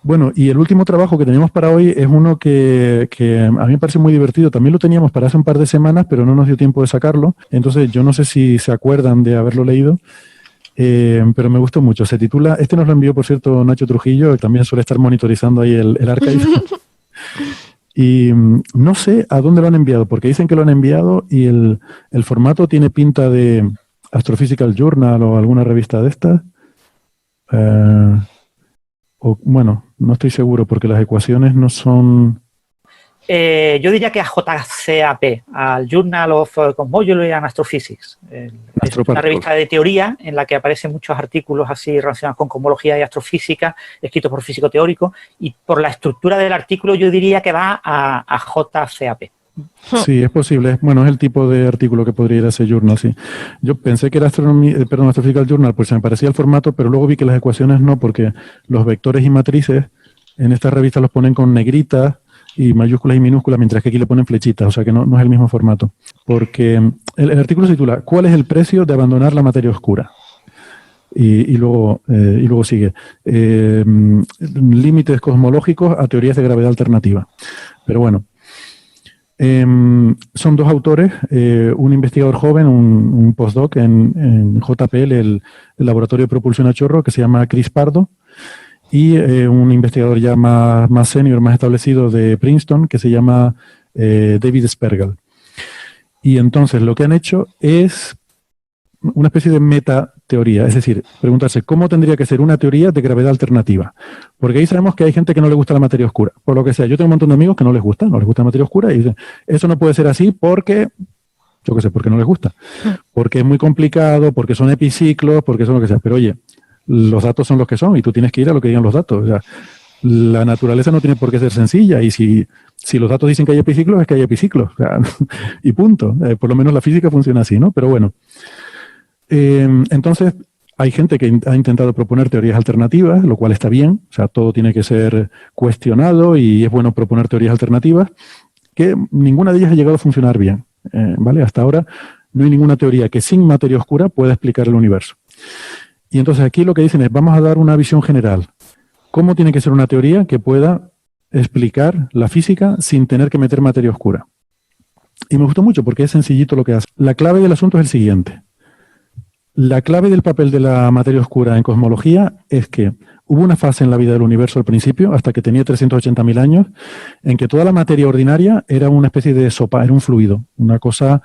Bueno, y el último trabajo que tenemos para hoy es uno que a mí me parece muy divertido. También lo teníamos para hace un par de semanas, pero no nos dio tiempo de sacarlo. Entonces, yo no sé si se acuerdan de haberlo leído, pero me gustó mucho. Se titula, este nos lo envió, por cierto, Nacho Trujillo, que también suele estar monitorizando ahí el archive. Y no sé a dónde lo han enviado, porque dicen que lo han enviado y el formato tiene pinta de Astrophysical Journal o alguna revista de estas. O, bueno, no estoy seguro porque las ecuaciones no son... Yo diría que a JCAP, al Journal of Cosmology and Astrophysics. Es una revista de teoría en la que aparecen muchos artículos así relacionados con cosmología y astrofísica, escritos por físico teórico, y por la estructura del artículo yo diría que va a JCAP. Sí, es posible. Bueno, es el tipo de artículo que podría ir a ese journal, sí. Yo pensé que era Astrophysical Journal, pues se me parecía el formato, pero luego vi que las ecuaciones no, porque los vectores y matrices en esta revista los ponen con negritas y mayúsculas y minúsculas, mientras que aquí le ponen flechitas, o sea que no es el mismo formato. Porque el artículo se titula ¿Cuál es el precio de abandonar la materia oscura? Y luego sigue límites cosmológicos a teorías de gravedad alternativa. Pero bueno, son dos autores, un investigador joven, un postdoc en JPL, el Laboratorio de Propulsión a Chorro, que se llama Chris Pardo, y un investigador ya más senior, más establecido de Princeton, que se llama David Spergel. Y entonces lo que han hecho es una especie de metateoría, es decir, preguntarse cómo tendría que ser una teoría de gravedad alternativa. Porque ahí sabemos que hay gente que no le gusta la materia oscura, por lo que sea. Yo tengo un montón de amigos que no les gusta la materia oscura y dicen, eso no puede ser así porque, yo qué sé, porque no les gusta. Porque es muy complicado, porque son epiciclos, porque son lo que sea. Pero oye, los datos son los que son y tú tienes que ir a lo que digan los datos. O sea, la naturaleza no tiene por qué ser sencilla y si los datos dicen que hay epiciclos, es que hay epiciclos. O sea, y punto. Por lo menos la física funciona así, ¿no? Pero bueno. Entonces, hay gente que ha intentado proponer teorías alternativas, lo cual está bien. O sea, todo tiene que ser cuestionado y es bueno proponer teorías alternativas, que ninguna de ellas ha llegado a funcionar bien. ¿Vale? Hasta ahora no hay ninguna teoría que sin materia oscura pueda explicar el universo. Y entonces aquí lo que dicen es, vamos a dar una visión general. ¿Cómo tiene que ser una teoría que pueda explicar la física sin tener que meter materia oscura? Y me gustó mucho porque es sencillito lo que hace. La clave del asunto es el siguiente. La clave del papel de la materia oscura en cosmología es que hubo una fase en la vida del universo al principio, hasta que tenía 380.000 años, en que toda la materia ordinaria era una especie de sopa, era un fluido, una cosa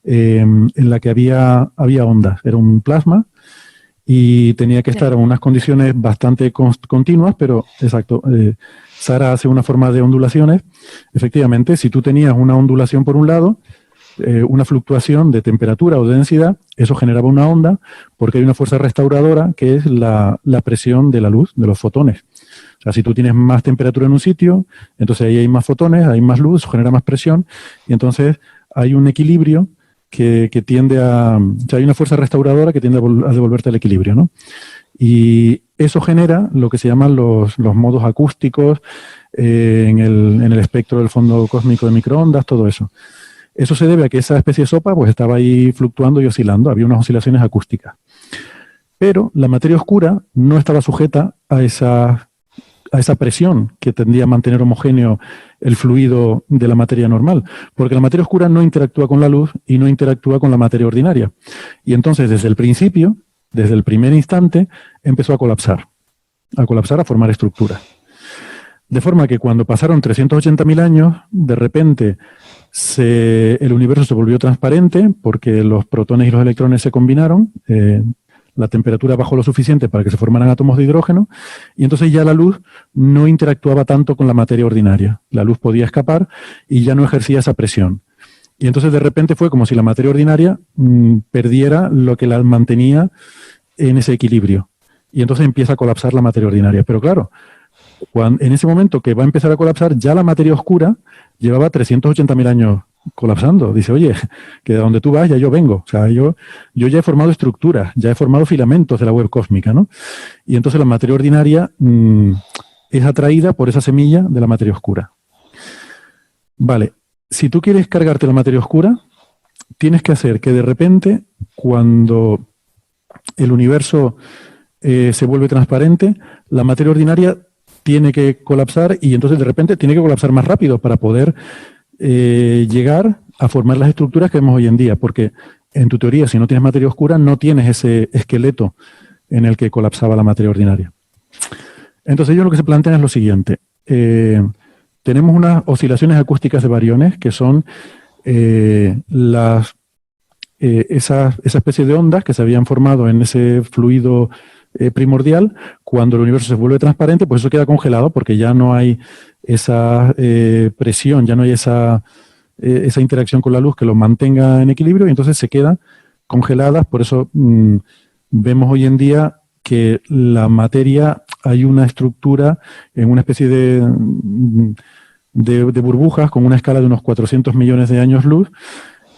en la que había ondas, era un plasma y tenía que estar en unas condiciones bastante continuas, pero exacto, Sara hace una forma de ondulaciones. Efectivamente, si tú tenías una ondulación por un lado, una fluctuación de temperatura o de densidad, eso generaba una onda porque hay una fuerza restauradora que es la presión de la luz, de los fotones. O sea, si tú tienes más temperatura en un sitio, entonces ahí hay más fotones, hay más luz, genera más presión y entonces hay un equilibrio que tiende a... O sea, hay una fuerza restauradora que tiende a devolverte el equilibrio, ¿no? Y eso genera lo que se llaman los modos acústicos en el espectro del fondo cósmico de microondas, todo eso. Eso se debe a que esa especie de sopa pues estaba ahí fluctuando y oscilando, había unas oscilaciones acústicas. Pero la materia oscura no estaba sujeta a esa presión que tendía a mantener homogéneo el fluido de la materia normal, porque la materia oscura no interactúa con la luz y no interactúa con la materia ordinaria. Y entonces desde el principio, desde el primer instante, empezó a colapsar, a formar estructuras. De forma que cuando pasaron 380.000 años, de repente el universo se volvió transparente porque los protones y los electrones se combinaron, la temperatura bajó lo suficiente para que se formaran átomos de hidrógeno y entonces ya la luz no interactuaba tanto con la materia ordinaria. La luz podía escapar y ya no ejercía esa presión. Y entonces de repente fue como si la materia ordinaria perdiera lo que la mantenía en ese equilibrio. Y entonces empieza a colapsar la materia ordinaria. Pero claro, en ese momento que va a empezar a colapsar, ya la materia oscura llevaba 380.000 años colapsando. Dice, oye, que de donde tú vas ya yo vengo. O sea, yo ya he formado estructuras, ya he formado filamentos de la web cósmica, ¿no? Y entonces la materia ordinaria es atraída por esa semilla de la materia oscura. Vale, si tú quieres cargarte la materia oscura, tienes que hacer que de repente, cuando el universo se vuelve transparente, la materia ordinaria tiene que colapsar y entonces de repente tiene que colapsar más rápido para poder llegar a formar las estructuras que vemos hoy en día, porque en tu teoría, si no tienes materia oscura, no tienes ese esqueleto en el que colapsaba la materia ordinaria. Entonces ellos lo que se plantean es lo siguiente. Tenemos unas oscilaciones acústicas de bariones que son esa especie de ondas que se habían formado en ese fluido primordial. Cuando el universo se vuelve transparente, pues eso queda congelado porque ya no hay esa presión, ya no hay esa interacción con la luz que lo mantenga en equilibrio y entonces se quedan congeladas. Por eso vemos hoy en día que la materia hay una estructura en una especie de burbujas con una escala de unos 400 millones de años luz,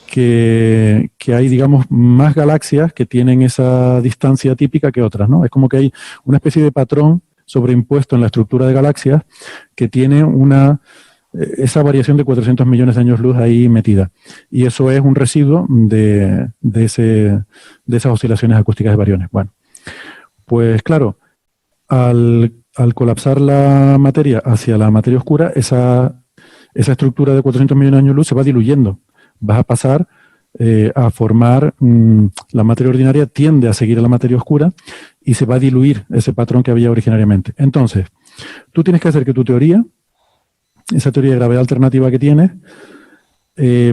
que hay, digamos, más galaxias que tienen esa distancia típica que otras, ¿no? Es como que hay una especie de patrón sobreimpuesto en la estructura de galaxias que tiene esa variación de 400 millones de años luz ahí metida. Y eso es un residuo de esas oscilaciones acústicas de bariones. Bueno, pues claro, al colapsar la materia hacia la materia oscura, esa estructura de 400 millones de años luz se va diluyendo. Vas a pasar a formar, la materia ordinaria tiende a seguir a la materia oscura y se va a diluir ese patrón que había originariamente. Entonces, tú tienes que hacer que tu teoría, esa teoría de gravedad alternativa que tienes,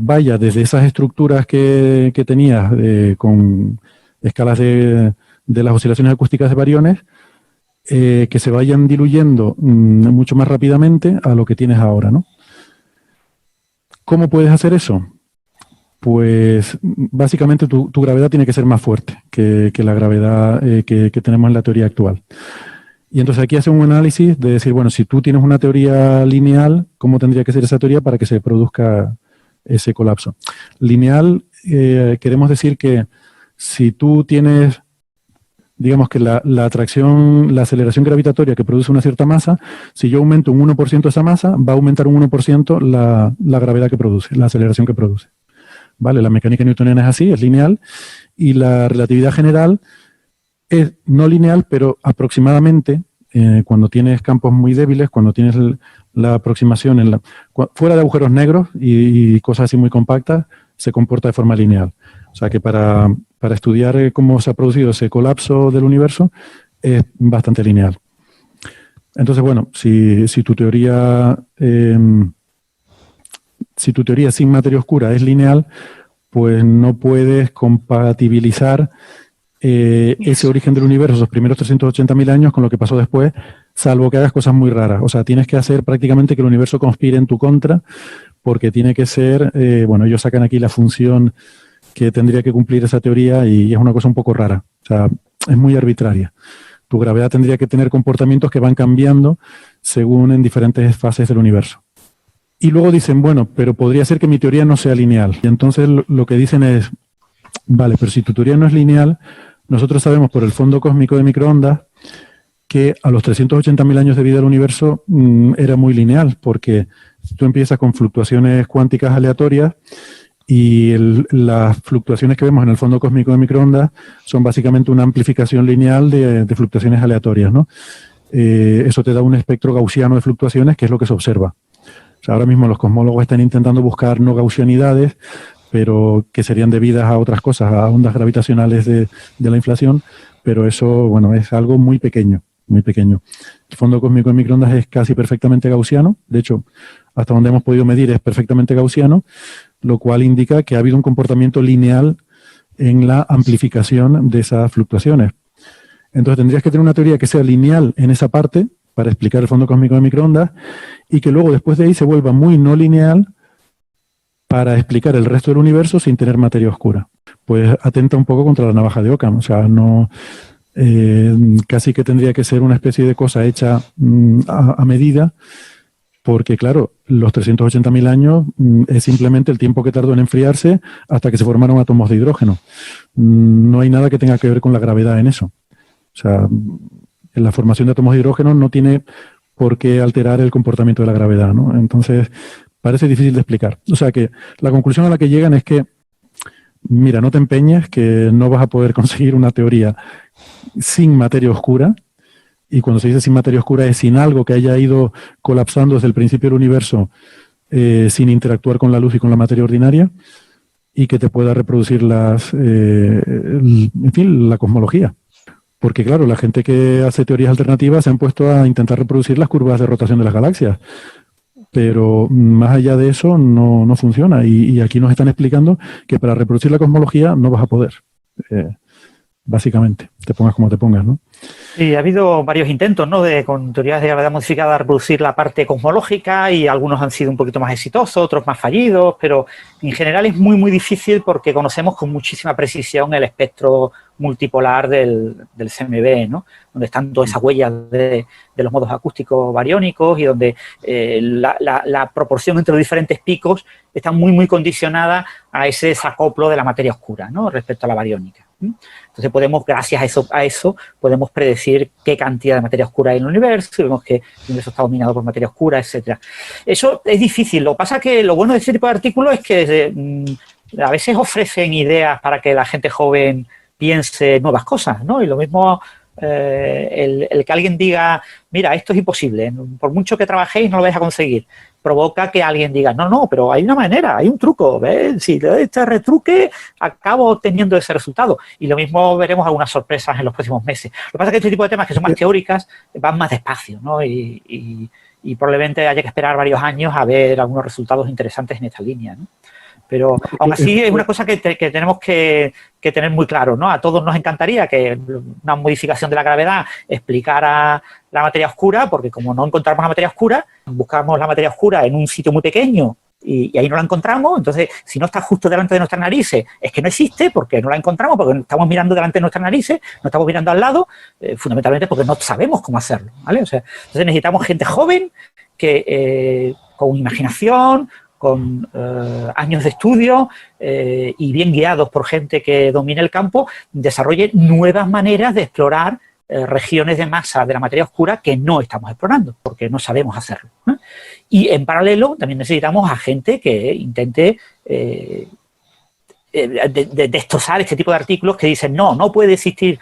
vaya desde esas estructuras que tenías con escalas de las oscilaciones acústicas de bariones, que se vayan diluyendo mucho más rápidamente a lo que tienes ahora, ¿no? ¿Cómo puedes hacer eso? Pues básicamente tu gravedad tiene que ser más fuerte que la gravedad que tenemos en la teoría actual. Y entonces aquí hacen un análisis de decir, bueno, si tú tienes una teoría lineal, ¿cómo tendría que ser esa teoría para que se produzca ese colapso? Lineal, queremos decir que si tú tienes, digamos que la atracción, la aceleración gravitatoria que produce una cierta masa, si yo aumento un 1% esa masa, va a aumentar un 1% la gravedad que produce, la aceleración que produce. ¿Vale? La mecánica newtoniana es así, es lineal, y la relatividad general es no lineal, pero aproximadamente, cuando tienes campos muy débiles, cuando tienes la aproximación fuera de agujeros negros y cosas así muy compactas, se comporta de forma lineal. O sea que para estudiar cómo se ha producido ese colapso del universo es bastante lineal. Entonces, bueno, si tu teoría sin materia oscura es lineal, pues no puedes compatibilizar ese origen del universo, esos primeros 380.000 años, con lo que pasó después, salvo que hagas cosas muy raras. O sea, tienes que hacer prácticamente que el universo conspire en tu contra, porque tiene que ser, bueno, ellos sacan aquí la función que tendría que cumplir esa teoría y es una cosa un poco rara. O sea, es muy arbitraria. Tu gravedad tendría que tener comportamientos que van cambiando según en diferentes fases del universo. Y luego dicen, bueno, pero podría ser que mi teoría no sea lineal. Y entonces lo que dicen es, vale, pero si tu teoría no es lineal, nosotros sabemos por el fondo cósmico de microondas que a los 380.000 años de vida del universo era muy lineal, porque tú empiezas con fluctuaciones cuánticas aleatorias y las fluctuaciones que vemos en el fondo cósmico de microondas son básicamente una amplificación lineal de fluctuaciones aleatorias, ¿no? Eso te da un espectro gaussiano de fluctuaciones, que es lo que se observa. O sea, ahora mismo los cosmólogos están intentando buscar no gaussianidades, pero que serían debidas a otras cosas, a ondas gravitacionales de la inflación, pero eso, bueno, es algo muy pequeño, muy pequeño. El fondo cósmico de microondas es casi perfectamente gaussiano, de hecho, hasta donde hemos podido medir es perfectamente gaussiano, lo cual indica que ha habido un comportamiento lineal en la amplificación de esas fluctuaciones. Entonces tendrías que tener una teoría que sea lineal en esa parte para explicar el fondo cósmico de microondas y que luego después de ahí se vuelva muy no lineal para explicar el resto del universo sin tener materia oscura. Pues atenta un poco contra la navaja de Occam. O sea, no casi que tendría que ser una especie de cosa hecha a medida, porque claro, los 380.000 años es simplemente el tiempo que tardó en enfriarse hasta que se formaron átomos de hidrógeno. No hay nada que tenga que ver con la gravedad en eso. O sea, la formación de átomos de hidrógeno no tiene por qué alterar el comportamiento de la gravedad, ¿no? Entonces, parece difícil de explicar. O sea que la conclusión a la que llegan es que, mira, no te empeñes, que no vas a poder conseguir una teoría sin materia oscura y cuando se dice sin materia oscura es sin algo que haya ido colapsando desde el principio del universo sin interactuar con la luz y con la materia ordinaria, y que te pueda reproducir la cosmología. Porque claro, la gente que hace teorías alternativas se han puesto a intentar reproducir las curvas de rotación de las galaxias. Pero más allá de eso no funciona. Y aquí nos están explicando que para reproducir la cosmología no vas a poder. Básicamente, te pongas como te pongas, ¿no? Sí, ha habido varios intentos, ¿no?, con teorías de gravedad modificada reproducir la parte cosmológica, y algunos han sido un poquito más exitosos, otros más fallidos, pero en general es muy, muy difícil porque conocemos con muchísima precisión el espectro multipolar del CMB, ¿no?, donde están todas esas huellas de los modos acústicos bariónicos y donde la proporción entre los diferentes picos está muy, muy condicionada a ese desacoplo de la materia oscura, ¿no?, respecto a la bariónica. Entonces podemos, gracias a eso, podemos predecir qué cantidad de materia oscura hay en el universo, y vemos que el universo está dominado por materia oscura, etcétera. Eso es difícil. Lo que pasa es que lo bueno de este tipo de artículos es que a veces ofrecen ideas para que la gente joven piense nuevas cosas, ¿no? Y lo mismo el que alguien diga, mira, esto es imposible, por mucho que trabajéis no lo vais a conseguir, provoca que alguien diga, no, pero hay una manera, hay un truco, ¿ves? Si le doy este retruque, acabo obteniendo ese resultado. Y lo mismo veremos algunas sorpresas en los próximos meses. Lo que pasa es que este tipo de temas que son más teóricas van más despacio, ¿no? Y probablemente haya que esperar varios años a ver algunos resultados interesantes en esta línea, ¿no? Pero aún así es una cosa que tenemos que tener muy claro, ¿no? A todos nos encantaría que una modificación de la gravedad explicara la materia oscura, porque como no encontramos la materia oscura, buscamos la materia oscura en un sitio muy pequeño y ahí no la encontramos. Entonces, si no está justo delante de nuestras narices, es que no existe, porque no la encontramos, porque estamos mirando delante de nuestras narices, no estamos mirando al lado, fundamentalmente porque no sabemos cómo hacerlo, ¿vale? O sea, entonces necesitamos gente joven que con imaginación, con años de estudio y bien guiados por gente que domine el campo, desarrolle nuevas maneras de explorar regiones de masa de la materia oscura que no estamos explorando, porque no sabemos hacerlo, ¿no? Y en paralelo también necesitamos a gente que intente destrozar este tipo de artículos que dicen no puede existir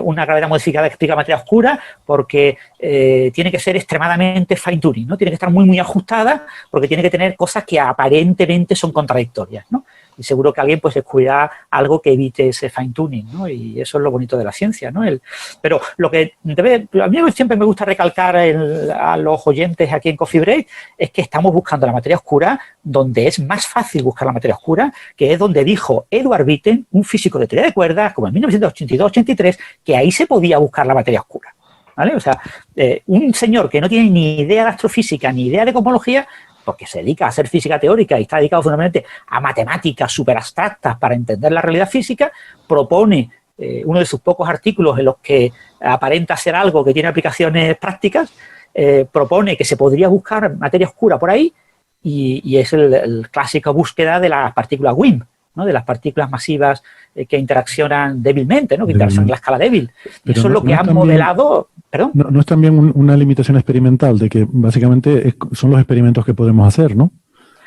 una gravedad modificada que explica materia oscura porque tiene que ser extremadamente fine tuning, ¿no? Tiene que estar muy, muy ajustada porque tiene que tener cosas que aparentemente son contradictorias, ¿no? Y seguro que alguien pues descubrirá algo que evite ese fine tuning, ¿no? Y eso es lo bonito de la ciencia, ¿no? Pero lo que a mí siempre me gusta recalcar a los oyentes aquí en Coffee Break es que estamos buscando la materia oscura donde es más fácil buscar la materia oscura, que es donde dijo Edward Witten, un físico de teoría de cuerdas, como en 1982-83, que ahí se podía buscar la materia oscura, ¿vale? O sea, un señor que no tiene ni idea de astrofísica ni idea de cosmología, porque se dedica a hacer física teórica y está dedicado fundamentalmente a matemáticas súper abstractas para entender la realidad física, propone uno de sus pocos artículos en los que aparenta ser algo que tiene aplicaciones prácticas, propone que se podría buscar materia oscura por ahí, y es el clásica búsqueda de las partículas WIMP, ¿no? De las partículas masivas que interaccionan débilmente, ¿no? Que interaccionan en la escala débil. Pero eso es lo que han modelado. ¿Perdón? No es también una limitación experimental de que básicamente son los experimentos que podemos hacer, ¿no?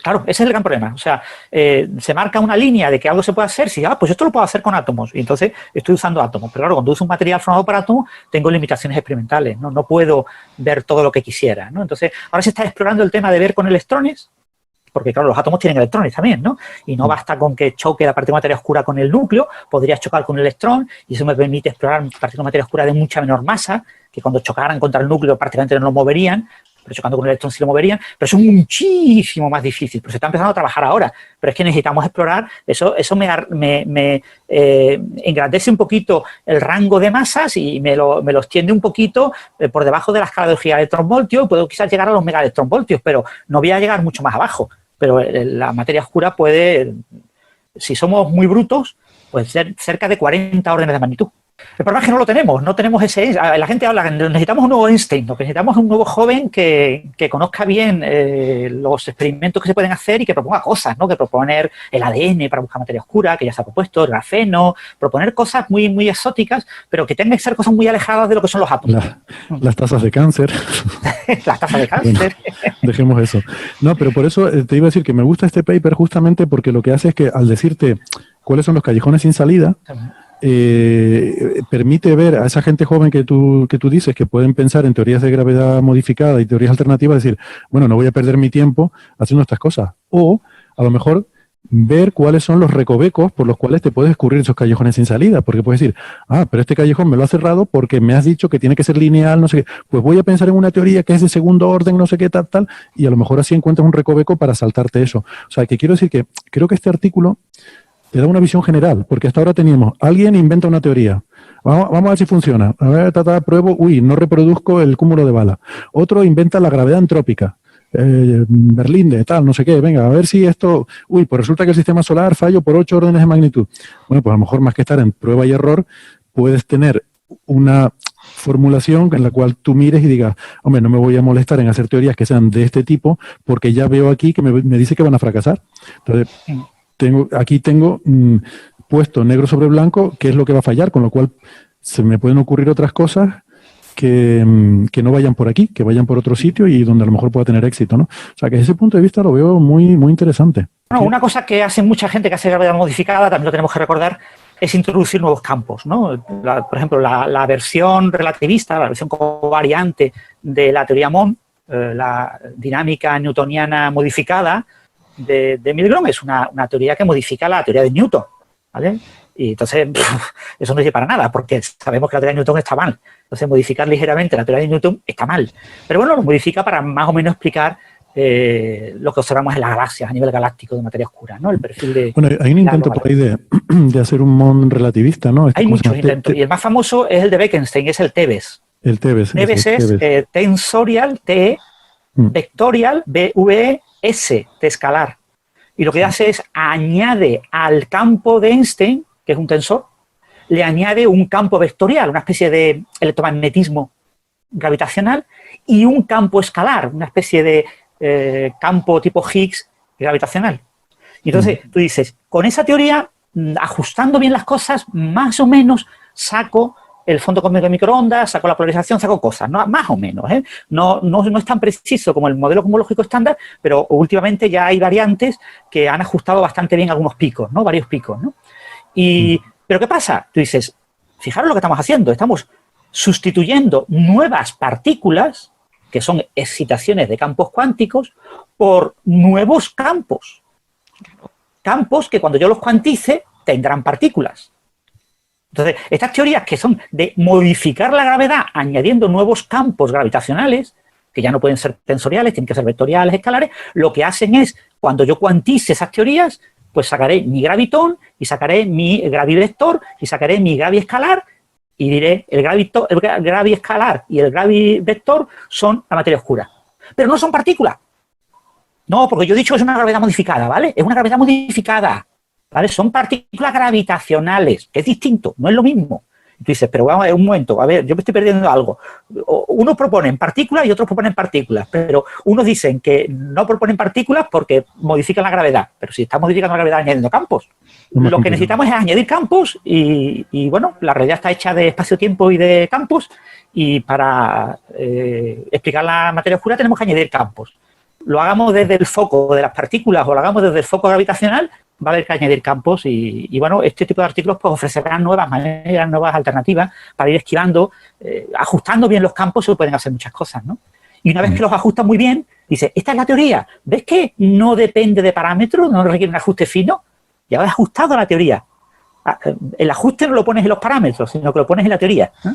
Claro, ese es el gran problema. O sea, se marca una línea de que algo se puede hacer, si pues esto lo puedo hacer con átomos, y entonces estoy usando átomos. Pero claro, cuando uso un material formado por átomos, tengo limitaciones experimentales, ¿no? No puedo ver todo lo que quisiera, ¿no? Entonces, ahora se está explorando el tema de ver con electrones, porque claro, los átomos tienen electrones también, ¿no? Y no basta con que choque la partícula de materia oscura con el núcleo, podría chocar con el electrón, y eso me permite explorar partículas de materia oscura de mucha menor masa, que cuando chocaran contra el núcleo prácticamente no lo moverían, pero chocando con el electrón sí lo moverían, pero eso es muchísimo más difícil, pero se está empezando a trabajar ahora, pero es que necesitamos explorar, eso me engrandece un poquito el rango de masas y me lo extiende un poquito por debajo de la escala de gigaelectronvoltios, puedo quizás llegar a los megaelectronvoltios, pero no voy a llegar mucho más abajo, pero la materia oscura puede, si somos muy brutos, puede ser cerca de 40 órdenes de magnitud. El problema es que no tenemos ese. La gente habla que necesitamos un nuevo Einstein, ¿no? Que necesitamos un nuevo joven que conozca bien los experimentos que se pueden hacer y que proponga cosas, ¿no? Que proponer el ADN para buscar materia oscura, que ya se ha propuesto, el grafeno, proponer cosas muy, muy exóticas, pero que tengan que ser cosas muy alejadas de lo que son los átomos. Las tasas de cáncer. Las tasas de cáncer. Bueno, dejemos eso. No, pero por eso te iba a decir que me gusta este paper justamente porque lo que hace es que al decirte cuáles son los callejones sin salida, permite ver a esa gente joven que tú dices que pueden pensar en teorías de gravedad modificada y teorías alternativas, decir, bueno, no voy a perder mi tiempo haciendo estas cosas. O a lo mejor ver cuáles son los recovecos por los cuales te puedes escurrir esos callejones sin salida, porque puedes decir, pero este callejón me lo ha cerrado porque me has dicho que tiene que ser lineal, no sé qué, pues voy a pensar en una teoría que es de segundo orden, no sé qué, tal, y a lo mejor así encuentras un recoveco para saltarte eso. O sea, que quiero decir que creo que este artículo te da una visión general, porque hasta ahora teníamos, alguien inventa una teoría, vamos a ver si funciona, a ver, pruebo, no reproduzco el cúmulo de balas. Otro inventa la gravedad antrópica, Berlín de tal, no sé qué, venga, a ver si esto, pues resulta que el sistema solar falló por 8 órdenes de magnitud. Bueno, pues a lo mejor más que estar en prueba y error, puedes tener una formulación en la cual tú mires y digas, hombre, no me voy a molestar en hacer teorías que sean de este tipo, porque ya veo aquí que me dice que van a fracasar. Entonces, aquí tengo puesto negro sobre blanco qué es lo que va a fallar, con lo cual se me pueden ocurrir otras cosas que no vayan por aquí, que vayan por otro sitio y donde a lo mejor pueda tener éxito, ¿no? O sea, que desde ese punto de vista lo veo muy, muy interesante. Bueno, una cosa que hace mucha gente que hace gravedad modificada, también lo tenemos que recordar, es introducir nuevos campos, ¿no? Por ejemplo, la versión relativista, la versión covariante de la teoría Mond, la dinámica newtoniana modificada de Milgrom, es una teoría que modifica la teoría de Newton, ¿vale? Y entonces, eso no sirve para nada, porque sabemos que la teoría de Newton está mal. Entonces, modificar ligeramente la teoría de Newton está mal. Pero bueno, lo modifica para más o menos explicar lo que observamos en las galaxias a nivel galáctico de materia oscura, ¿no? El perfil de... Bueno, hay un intento por ahí de hacer un Mond relativista, ¿no? Hay muchos intentos. Y el más famoso es el de Bekenstein, es el TeBES. El TeBES. TeBES es tensorial, T, vectorial, B-V-S, T escalar. Y lo que hace es añade al campo de Einstein, que es un tensor, le añade un campo vectorial, una especie de electromagnetismo gravitacional, y un campo escalar, una especie de campo tipo Higgs gravitacional. Y entonces tú dices, con esa teoría, ajustando bien las cosas, más o menos saco el fondo cósmico de microondas, saco la polarización, saco cosas, ¿no? Más o menos, ¿eh? No es tan preciso como el modelo cosmológico estándar, pero últimamente ya hay variantes que han ajustado bastante bien algunos picos, ¿no? Varios picos, ¿no? ¿Pero qué pasa? Tú dices, fijaros lo que estamos haciendo, estamos sustituyendo nuevas partículas, que son excitaciones de campos cuánticos, por nuevos campos. Campos que cuando yo los cuantice tendrán partículas. Entonces, estas teorías que son de modificar la gravedad añadiendo nuevos campos gravitacionales, que ya no pueden ser tensoriales, tienen que ser vectoriales, escalares, lo que hacen es, cuando yo cuantice esas teorías, pues sacaré mi gravitón y sacaré mi gravivector y sacaré mi graviescalar y diré, el graviescalar y el gravivector son la materia oscura. Pero no son partículas. No, porque yo he dicho que es una gravedad modificada, ¿vale? Es una gravedad modificada. ¿Vale? Son partículas gravitacionales, que es distinto, no es lo mismo. Y tú dices, pero vamos a ver un momento, a ver, yo me estoy perdiendo algo. Unos proponen partículas y otros proponen partículas, pero unos dicen que no proponen partículas porque modifican la gravedad, pero si están modificando la gravedad añadiendo campos. Lo que necesitamos es añadir campos y bueno, la realidad está hecha de espacio-tiempo y de campos y para explicar la materia oscura tenemos que añadir campos. Lo hagamos desde el foco de las partículas o lo hagamos desde el foco gravitacional, va a haber que añadir campos y bueno, este tipo de artículos pues ofrecerán nuevas maneras, nuevas alternativas para ir esquivando, ajustando bien los campos se pueden hacer muchas cosas, ¿no? Y una vez que los ajustan muy bien, dice, esta es la teoría, ¿ves que no depende de parámetros, no requiere un ajuste fino? Ya has ajustado la teoría. El ajuste no lo pones en los parámetros, sino que lo pones en la teoría, ¿eh?